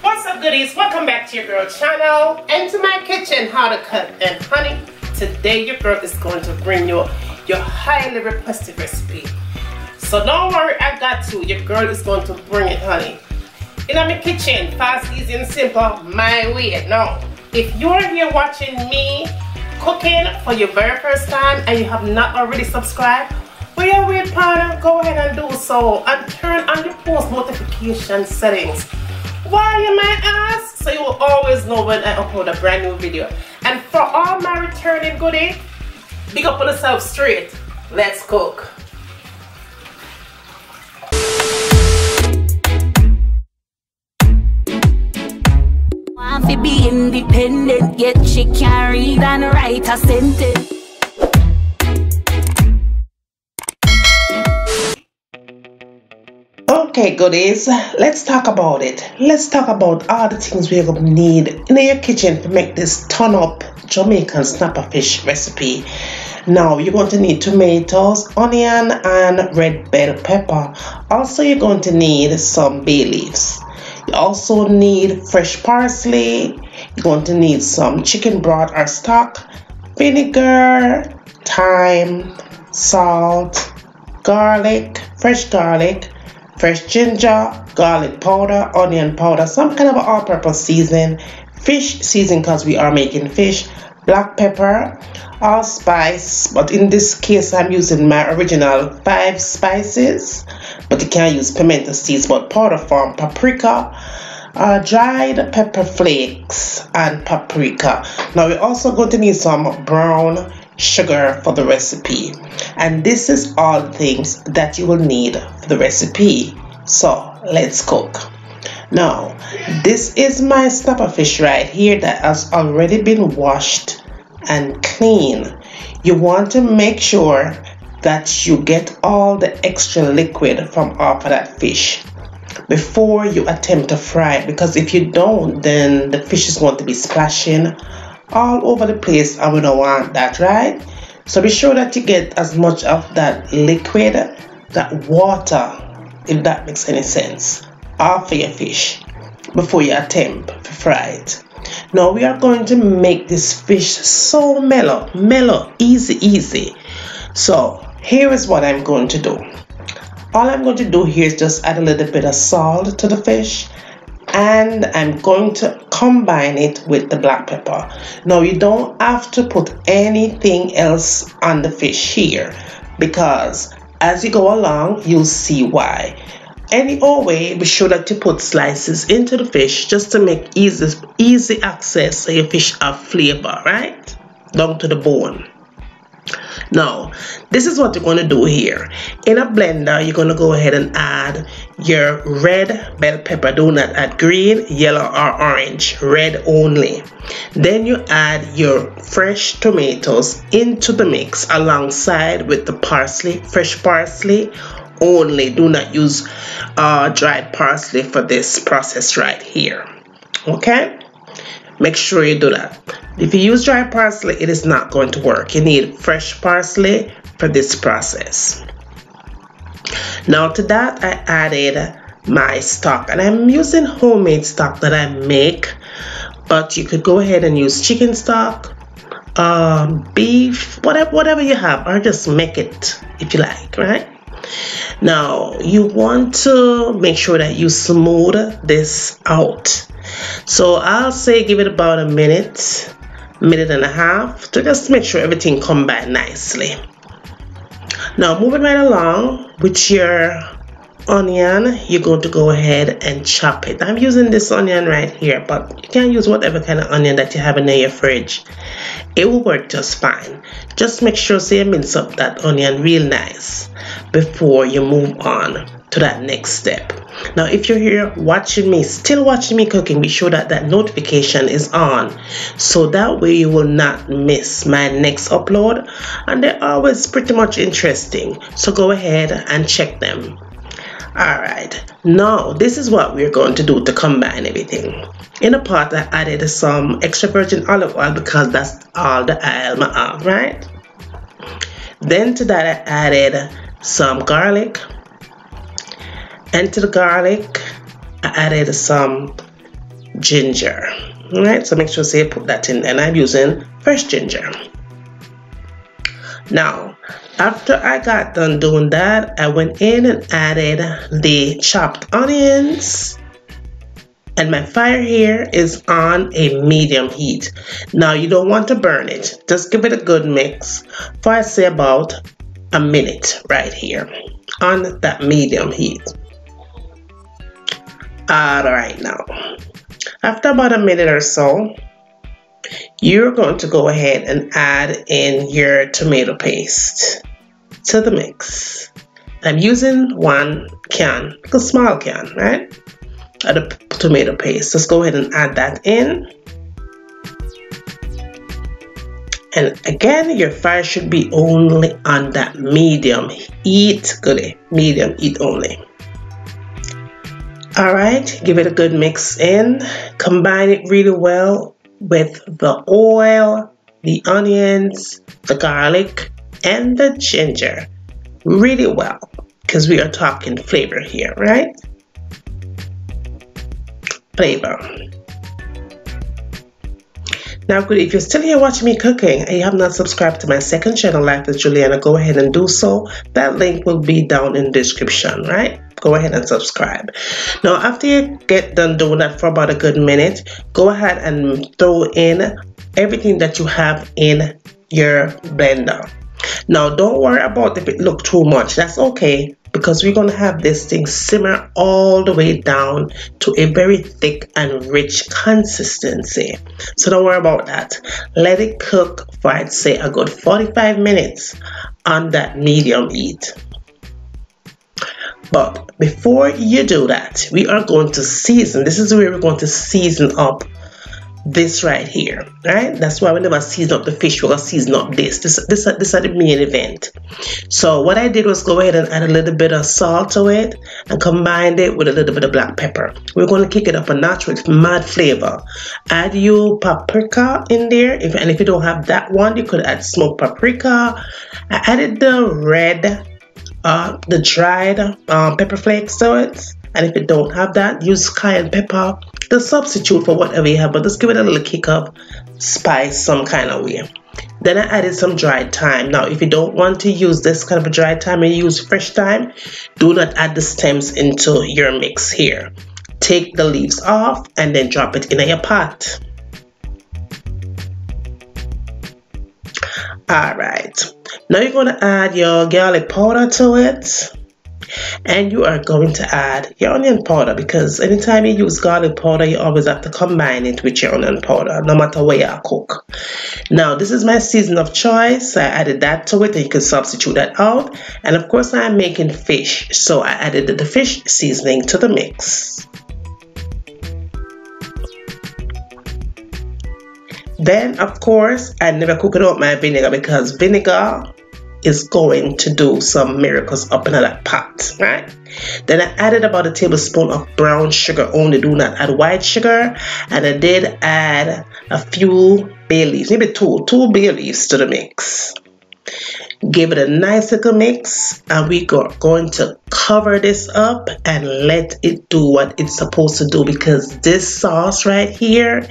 What's up, goodies? Welcome back to your girl channel and to my kitchen, how to cut. And honey, today your girl is going to bring you your highly requested recipe. So don't worry, I got you. Your girl is going to bring it, honey. In my kitchen, fast, easy and simple, my way. Now, if you're here watching me cooking for your very first time and you have not already subscribed, well, you wait, partner, go ahead and do so and turn on your post notification settings. Why, you might ask? So you will always know when I upload a brand new video. And for all my returning goodie, big up on yourself straight. Let's cook. Want to be independent, yet she can't read and write a sentence. Okay, goodies, let's talk about it. Let's talk about all the things we're going to need in your kitchen to make this turn up Jamaican snapper fish recipe. Now, you're going to need tomatoes, onion, and red bell pepper. Also, you're going to need some bay leaves. You also need fresh parsley. You're going to need some chicken broth or stock, vinegar, thyme, salt, garlic, fresh ginger, garlic powder, onion powder, some kind of all-purpose season, fish season because we are making fish, black pepper, allspice, but in this case I'm using my original 5 spices, but you can use pimento seeds, but powder form, paprika, dried pepper flakes, and paprika. Now we're also going to need some brown sugar for the recipe, and this is all the things that you will need for the recipe. So let's cook. Now this is my snapper fish right here that has already been washed and clean. You want to make sure that you get all the extra liquid from off of that fish before you attempt to fry it, because if you don't, then the fish is going to be splashing all over the place and we don't want that, right? So be sure that you get as much of that liquid, that water, if that makes any sense, off of your fish before you attempt to fry it. Now we are going to make this fish so mellow, easy. So here is what I'm going to do. All I'm going to do here is just add a little bit of salt to the fish, and I'm going to combine it with the black pepper. Now you don't have to put anything else on the fish here, because as you go along you'll see why. Anyway, be sure that you put slices into the fish just to make easy access so your fish have flavor, right? Down to the bone. Now, this is what you're going to do here. In a blender, you're going to go ahead and add your red bell pepper. Do not add green, yellow, or orange. Red only. Then you add your fresh tomatoes into the mix alongside with the parsley, fresh parsley only. Do not use dried parsley for this process right here. Okay? Make sure you do that. If you use dry parsley, it is not going to work. You need fresh parsley for this process. Now to that, I added my stock, and I'm using homemade stock that I make, but you could go ahead and use chicken stock, beef, whatever you have, or just make it if you like, right? Now you want to make sure that you smooth this out. So I'll say give it about a minute and a half to just make sure everything combines nicely. Now moving right along with your onion, you're going to go ahead and chop it. I'm using this onion right here, but you can use whatever kind of onion that you have in your fridge. It will work just fine. Just make sure you mince up that onion real nice before you move on to that next step. Now if you're here still watching me cooking, be sure that that notification is on, so that way you will not miss my next upload, and they're always pretty much interesting, so go ahead and check them. Alright, now this is what we're going to do to combine everything. In a pot I added some extra virgin olive oil because that's all the oil I have, right? Then to that I added some garlic, and to the garlic I added some ginger. Alright, so make sure you put that in, and I'm using fresh ginger. Now, after I got done doing that, I went in and added the chopped onions, and my fire here is on a medium heat. Now, you don't want to burn it. Just give it a good mix for, I say, about a minute right here on that medium heat. Alright, now, after about a minute or so, you're going to go ahead and add in your tomato paste to the mix. I'm using 1 can, a small can, right? Of the tomato paste. Just go ahead and add that in. And again, your fire should be only on that medium heat, goodie, medium heat only. Alright, give it a good mix in. Combine it really well with the oil, the onions, the garlic, and the ginger. Really well, because we are talking flavor here, right? Flavor. Now, good, if you're still here watching me cooking and you have not subscribed to my second channel, Life with Juliana, go ahead and do so. That link will be down in the description, right? Go ahead and subscribe. Now, after you get done doing that for about a good minute, go ahead and throw in everything that you have in your blender. Now, don't worry about if it looks too much. That's okay, because we're going to have this thing simmer all the way down to a very thick and rich consistency. So don't worry about that. Let it cook for, I'd say, a good 45 minutes on that medium heat. But before you do that, we are going to season. This is where we're going to season up this right here, right? That's why we never season up the fish. We're gonna season up this. This is the main event. So what I did was go ahead and add a little bit of salt to it and combined it with a little bit of black pepper. We're going to kick it up a notch with mad flavor. Add your paprika in there, and if you don't have that one, you could add smoked paprika. I added the red, the dried pepper flakes to it. And if you don't have that, use cayenne pepper. The substitute for whatever you have, but just give it a little kick of spice some kind of way. Then I added some dried thyme. Now, if you don't want to use this kind of a dried thyme and use fresh thyme, do not add the stems into your mix here. Take the leaves off and then drop it in your pot. Alright, now you're going to add your garlic powder to it. And you are going to add your onion powder, because anytime you use garlic powder, you always have to combine it with your onion powder, no matter where you cook. Now, this is my season of choice. I added that to it, and you can substitute that out. And of course, I'm making fish, so I added the fish seasoning to the mix. Then, of course, I never cook it out my vinegar, because vinegar is going to do some miracles up in that pot, right? Then I added about a tablespoon of brown sugar only. Do not add white sugar. And I did add a few bay leaves, maybe two bay leaves to the mix. Give it a nice little mix, and we are going to cover this up and let it do what it's supposed to do, because this sauce right here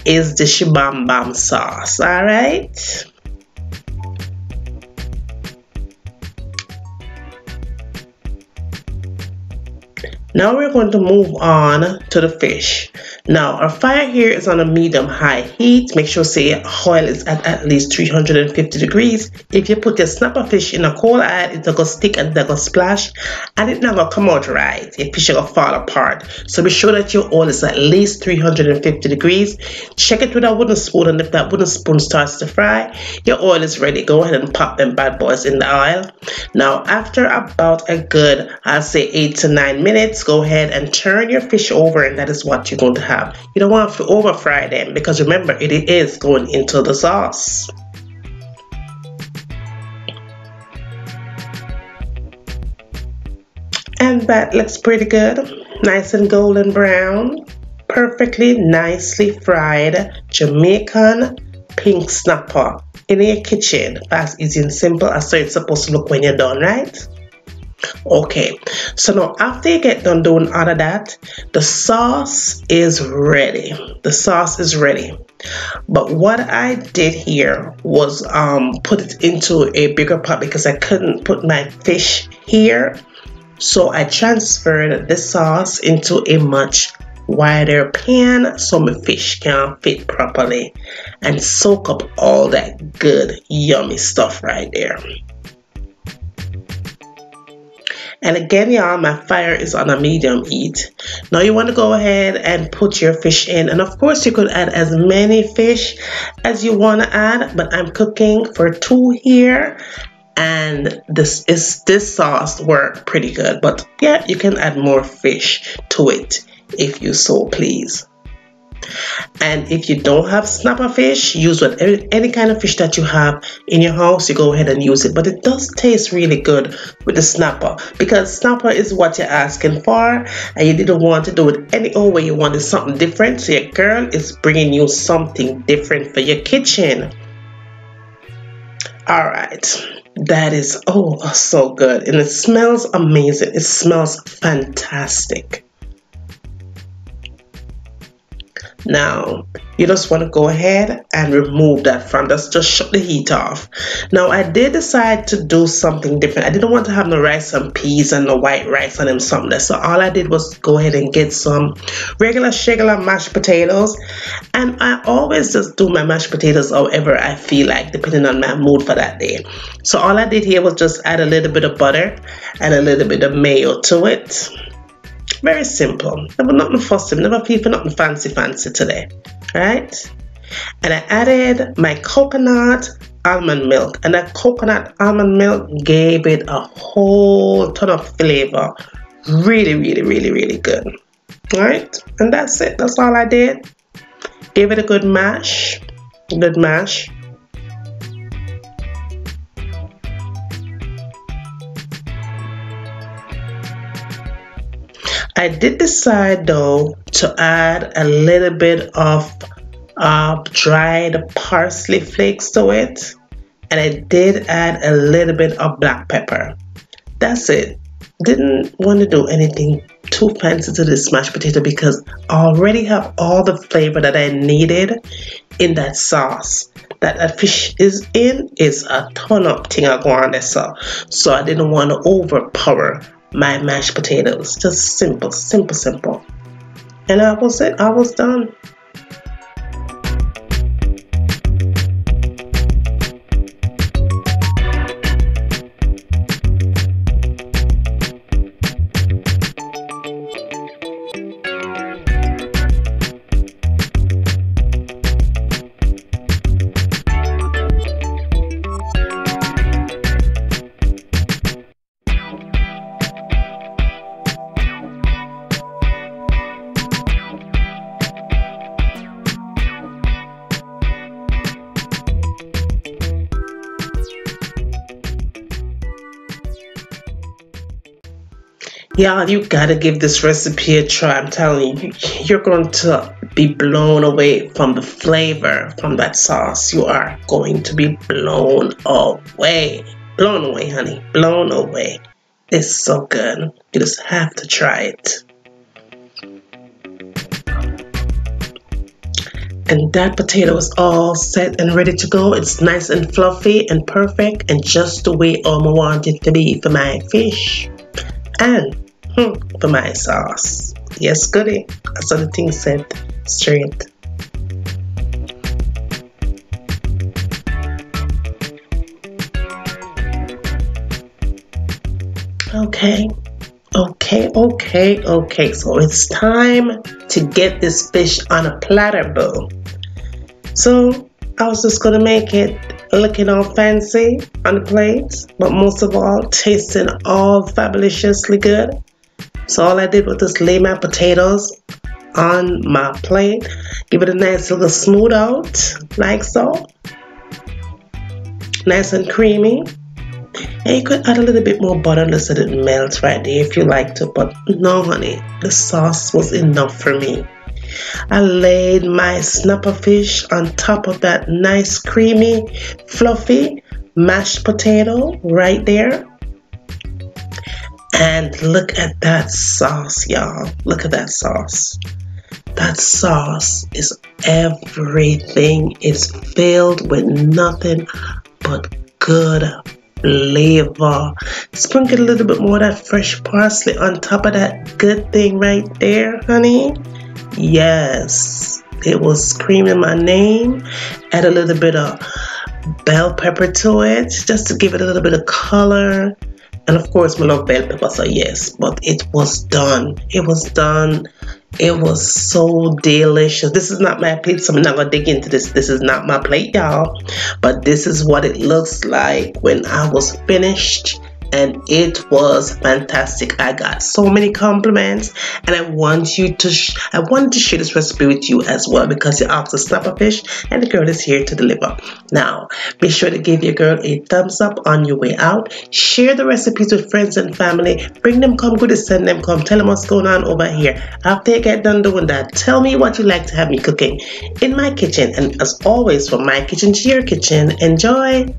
is the shibam bam sauce. All right. Now we're going to move on to the fish. Now our fire here is on a medium-high heat. Make sure your oil is at least 350 degrees. If you put your snapper fish in a cold oil, it's going to stick and it's going to splash, and it's not going to come out right. Your fish is going to fall apart. So be sure that your oil is at least 350 degrees. Check it with a wooden spoon, and if that wooden spoon starts to fry, your oil is ready. Go ahead and pop them bad boys in the oil. Now after about a good, I'll say 8 to 9 minutes, go ahead and turn your fish over, and that is what you're going to have. You don't want to over fry them, because remember, it is going into the sauce. And that looks pretty good, nice and golden brown, perfectly nicely fried Jamaican pink snapper in your kitchen. Fast, easy, and simple, as so it's supposed to look when you're done, right? Okay, so now after you get done doing all of that, the sauce is ready. The sauce is ready. But what I did here was put it into a bigger pot because I couldn't put my fish here. So I transferred the sauce into a much wider pan so my fish can fit properly and soak up all that good yummy stuff right there. And again, y'all, my fire is on a medium heat. Now you want to go ahead and put your fish in, and of course you could add as many fish as you want to add, but I'm cooking for 2 here, and this sauce worked pretty good. But yeah, you can add more fish to it if you so please. And if you don't have snapper fish, use any kind of fish that you have in your house. You go ahead and use it, but it does taste really good with the snapper because snapper is what you're asking for, and you didn't want to do it any old way. You wanted something different, so your girl is bringing you something different for your kitchen. All right, that is so good, and it smells amazing. It smells fantastic. Now you just want to go ahead and remove that from just shut the heat off. Now I did decide to do something different. I didn't want to have no rice and peas and no white rice and them something. So all I did was go ahead and get some regular mashed potatoes, and I always just do my mashed potatoes however I feel like, depending on my mood for that day. So all I did here was just add a little bit of butter and a little bit of mayo to it. Very simple. Never nothing fussy. Never feel for nothing fancy today. Right? And I added my coconut almond milk. And that coconut almond milk gave it a whole ton of flavor. Really, really, really, really good. Alright? And that's it. That's all I did. Gave it a good mash. Good mash. I did decide though to add a little bit of dried parsley flakes to it, and I did add a little bit of black pepper. That's it. Didn't want to do anything too fancy to this mashed potato because I already have all the flavor that I needed in that sauce. That fish is in is a ton of thing I go on there, so I didn't want to overpower my mashed potatoes. Just simple. And that was it. I was done. Y'all, you gotta give this recipe a try. I'm telling you, you're going to be blown away from the flavor from that sauce. You are going to be blown away. Blown away, honey. Blown away. It's so good. You just have to try it. And that potato is all set and ready to go. It's nice and fluffy and perfect and just the way I want it to be for my fish. And for my sauce. Yes, goodie. That's what the thing said. Straight. Okay. So it's time to get this fish on a platter bowl. So I was just gonna make it looking all fancy on the plate, but most of all, tasting all fabulously good. So all I did was just lay my potatoes on my plate, give it a nice little smooth out, like so. Nice and creamy. And you could add a little bit more butter just so it melts right there if you like to, but no honey, the sauce was enough for me. I laid my snapper fish on top of that nice creamy fluffy mashed potato right there, And look at that sauce, y'all. Look at that sauce. That sauce is everything. It's filled with nothing but good flavor. Sprinkle a little bit more of that fresh parsley on top of that good thing right there, honey. Yes, it was screaming my name. Add a little bit of bell pepper to it just to give it a little bit of color. And of course, I love bell pepper, so yes, but it was done. It was done. It was so delicious. This is not my plate, so I'm not gonna dig into this. This is not my plate, y'all. But this is what it looks like when I was finished. And it was fantastic. I got so many compliments, and I wanted to share this recipe with you as well because you asked to snap a fish, and the girl is here to deliver. Now, be sure to give your girl a thumbs up on your way out. Share the recipes with friends and family. Bring them come, goodies, send them come. Tell them what's going on over here. After you get done doing that, tell me what you like to have me cooking in my kitchen. And as always, from my kitchen to your kitchen, enjoy.